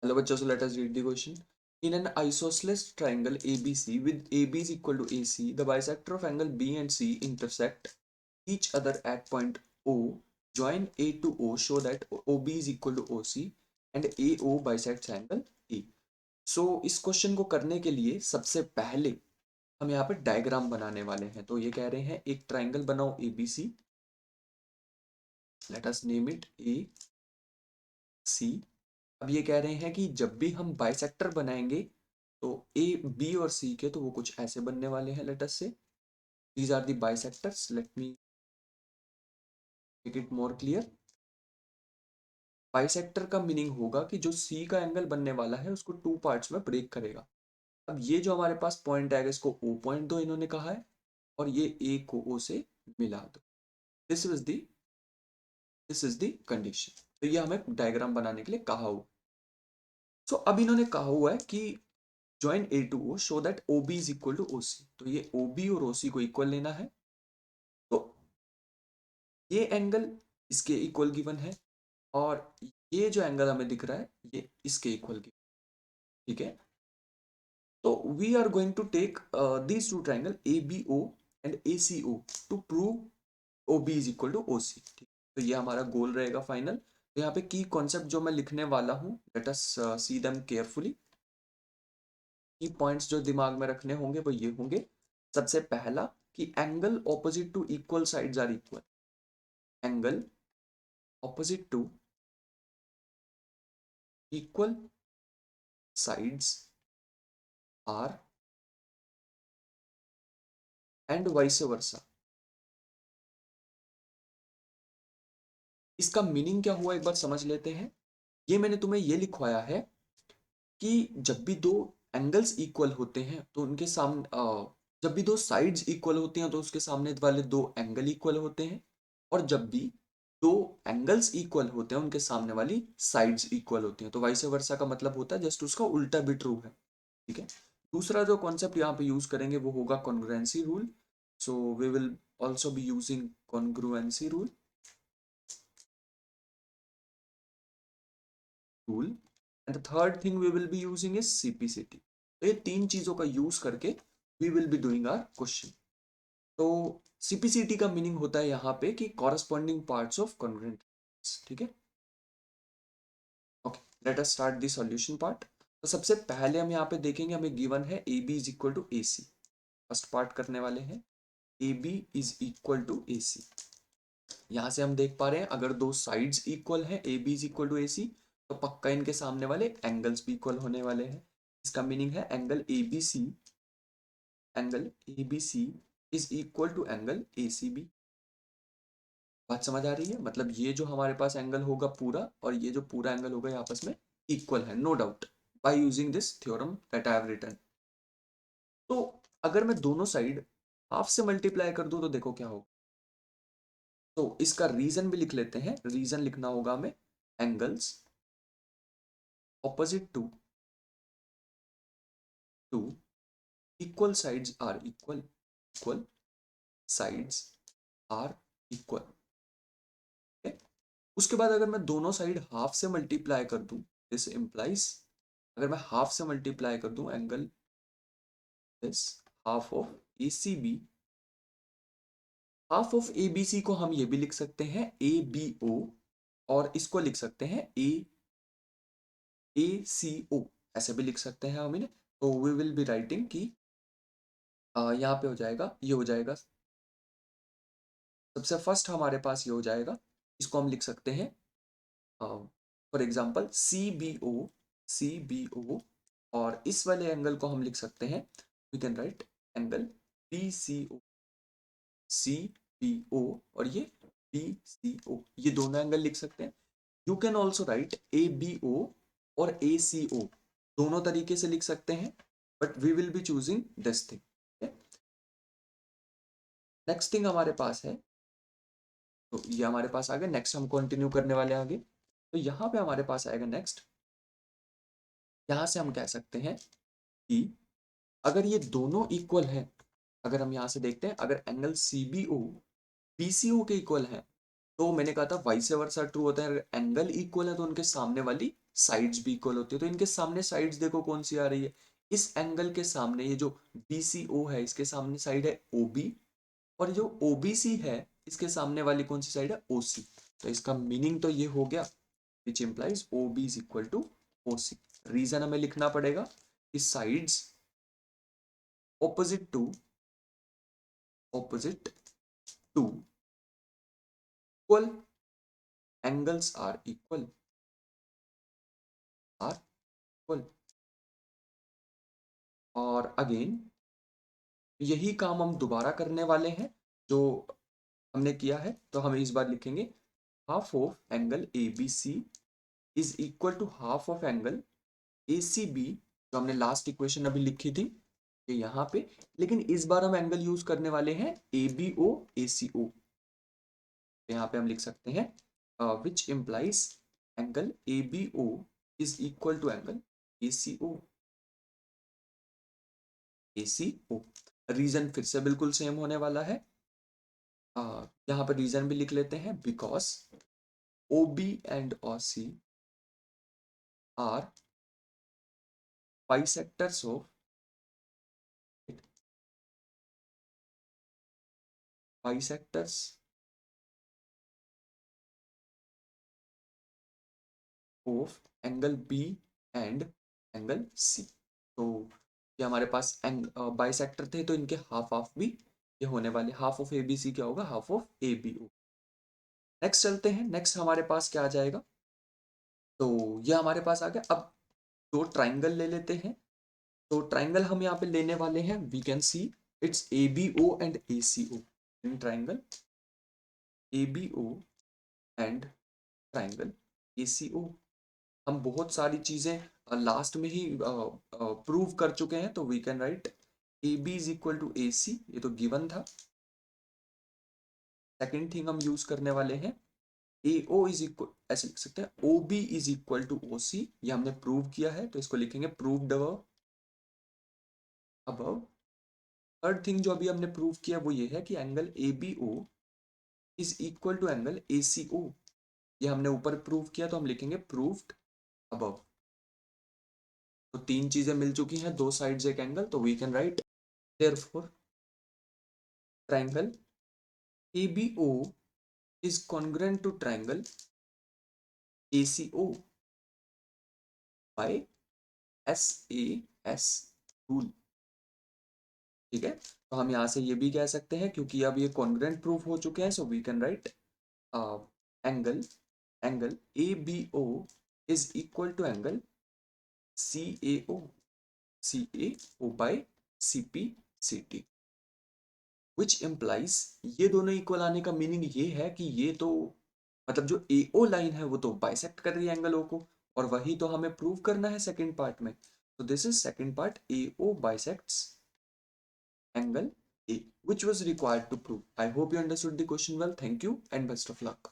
Hello bachcho, so let us read the question. In an isosceles triangle ABC with AB is equal to AC, the bisector of angle B and C intersect each other at point O. Join A to O, show that OB is equal to OC and AO bisects angle A. So इस question को करने के लिए सबसे पहले हम यहाँ पे डायग्राम बनाने वाले हैं। तो ये कह रहे हैं एक ट्राइंगल बनाओ ABC, let us name it AC। अब ये कह रहे हैं कि जब भी हम बाइसेक्टर बनाएंगे तो ए बी और सी के तो वो कुछ ऐसे बनने वाले हैं। Let us say these are the bisectors. Let me make it more clear. Bisector का मीनिंग होगा कि जो सी का एंगल बनने वाला है उसको टू पार्ट्स में ब्रेक करेगा। अब ये जो हमारे पास पॉइंट आएगा इसको ओ पॉइंट दो इन्होंने कहा है, और ये ए को ओ से मिला दो। This is the condition. तो ये हमें डायग्राम बनाने के लिए कहा हुआ। सो अब इन्होंने कहा हुआ है कि join A to O show that OB is equal to OC। तो ये OB और OC को इक्वल लेना है। तो ये एंगल इसके इक्वल गिवन है, और ये जो एंगल हमें दिख रहा है ये इसके इक्वल गिवन। ठीक है, तो we are going to take these two triangle ABO and ACO to prove OB is equal to OC। ठीक, तो ये हमारा गोल रहेगा फाइनल। तो यहाँ पे की कॉन्सेप्ट जो मैं लिखने वाला हूँ, let us see them carefully. की पॉइंट्स जो दिमाग में रखने होंगे वो ये होंगे। सबसे पहला कि angle opposite to equal sides are equal. Angle opposite to equal sides are and vice versa. इसका मीनिंग क्या हुआ एक बार समझ लेते हैं। ये मैंने तुम्हें ये लिखवाया है कि जब भी दो एंगल्स इक्वल होते हैं तो उनके सामने जब भी दो साइड्स इक्वल होती हैं तो उसके सामने वाले दो एंगल इक्वल होते हैं, और जब भी दो एंगल्स इक्वल होते हैं उनके सामने वाली साइड्स इक्वल होती हैं। तो वाइस वर्सा का मतलब होता है जस्ट उसका उल्टा भी ट्रू है। ठीक है, दूसरा जो कॉन्सेप्ट यहाँ पे यूज करेंगे वो होगा congruency rule. So we will also be using congruency rule and the third thing we will be using is CPCT। तो ये तीन चीजों का यूज करके we will be doing our question. तो CPCT का मीनिंग होता है यहाँ पे कि कॉरस्पॉन्डिंग पार्ट्स ऑफ कॉन्ग्रुएंट। ठीक है, okay, let us start the solution part. तो सबसे पहले हम यहाँ पे देखेंगे, हमें गिवन है AB is equal to AC। First part करने वाले हैं, AB is equal to AC। यहाँ से हम देख पा रहे हैं अगर दो साइड्स इक्वल हैं, AB is equal to AC, तो पक्का इनके सामने वाले एंगल्स भी इक्वल होने वाले हैं। इसका मीनिंग है angle ABC is equal to angle ACB। बात समझ आ रही है? मतलब ये जो हमारे पास एंगल होगा पूरा, और ये जो पूरा एंगल होगा ये आपस में इक्वल है, no doubt, by using this theorem that I have written. तो अगर मैं दोनों साइड हाफ से मल्टीप्लाई कर दूं तो देखो क्या होगा। तो इसका रीजन भी लिख लेते हैं। रीजन लिखना होगा हमें, angles opposite to equal sides are equal sides are equal. उसके बाद अगर मैं दोनों साइड हाफ से मल्टीप्लाई कर दूं, दिस इंप्लाइज, अगर मैं हाफ से मल्टीप्लाई कर दूं angle this half of ACB, half of ABC को हम ये भी लिख सकते हैं ABO, और इसको लिख सकते हैं ACO, ऐसे भी लिख सकते हैं हम इन्हें। तो वी विल बी राइटिंग कि यहाँ पे हो जाएगा, ये हो जाएगा सबसे फर्स्ट हमारे पास ये हो जाएगा। इसको हम लिख सकते हैं फॉर एग्जाम्पल CBO, और इस वाले एंगल को हम लिख सकते हैं, we can write angle CBO, और ये BCO, ये दोनों एंगल लिख सकते हैं। You can also write ABO और ACO, दोनों तरीके से लिख सकते हैं, but we will be choosing this thing. Next thing हमारे पास है, तो ये हमारे पास आ गया। नेक्स्ट हम कंटिन्यू करने वाले हैं आगे। तो यहाँ पे हमारे पास आएगा नेक्स्ट, यहाँ से हम कह सकते हैं कि अगर ये दोनों इक्वल हैं, अगर हम यहाँ से देखते हैं अगर एंगल CBO BCO के इक्वल है, तो मैंने कहा था वाइस वर्सा ट्रू होता है। अगर एंगल इक्वल है तो उनके सामने वाली साइड्स भी इक्वल होती है। तो इनके सामने साइड्स देखो कौन सी आ रही है, इस एंगल के सामने ये जो BCO है इसके सामने साइड है OB, और जो OBC है इसके सामने वाली कौन सी साइड है, OC। तो इसका मीनिंग तो ये हो गया which implies OB is equal to OC। Reason हमें लिखना पड़ेगा कि sides opposite to equal angles are equal। और अगेन यही काम हम दोबारा करने वाले हैं जो हमने किया है। तो हम इस बार लिखेंगे half of angle ABC is equal to half of angle ACB, जो हमने लास्ट इक्वेशन अभी लिखी थी ये यहाँ पे। लेकिन इस बार हम एंगल यूज करने वाले हैं ABO ACO। यहाँ पे हम लिख सकते हैं which implies angle ABO is equal to angle ACO। Reason फिर से बिल्कुल सेम होने वाला है। यहाँ पर रीजन भी लिख लेते हैं, because OB and OC are bisectors of angle B and angle C। तो ये हमारे पास बाइसेक्टर थे, तो इनके हाफ हाफ भी ये होने वाले। हाफ ऑफ ABC क्या होगा, हाफ ऑफ ABO। नेक्स्ट चलते हैं, नेक्स्ट हमारे पास क्या आ जाएगा, तो ये हमारे पास आ गया। अब दो ट्राइंगल ले लेते हैं। तो ट्राइंगल हम यहाँ पे लेने वाले हैं, we can see it's ABO and ACO। In triangle ABO and triangle ACO। हम बहुत सारी चीजें लास्ट में ही प्रूव कर चुके हैं, तो we can write AB is equal to AC, ये तो गिवन था। सेकेंड थिंग हम यूज करने वाले हैं AO इज इक्वल, ऐसे लिख सकते हैं OB is equal to OC, ये हमने प्रूव किया है तो इसको लिखेंगे प्रूव्ड अबव। थर्ड थिंग जो अभी हमने प्रूव किया वो ये है कि angle ABO is equal to angle ACO, ये हमने ऊपर प्रूव किया तो हम लिखेंगे प्रूव्ड अबव। तो तीन चीजें मिल चुकी हैं, दो साइड्स एक एंगल, तो we can write therefore triangle ABO is congruent to triangle ACO by SAS rule। ठीक है, तो हम यहाँ से ये भी कह सकते हैं क्योंकि अब ये कॉन्ग्रेंट प्रूफ हो चुके हैं, so we can write angle ABO is equal to angle CAO by CPCT, which implies ये दोनों इक्वल आने का मीनिंग ये है कि ये तो मतलब जो AO लाइन है वो तो बाइसेक्ट कर रही है एंगल O को, और वही तो हमें प्रूव करना है सेकंड पार्ट में। तो this is second part, AO bisects angle A, which was required to prove। I hope you understood the question well. Thank you and best of luck.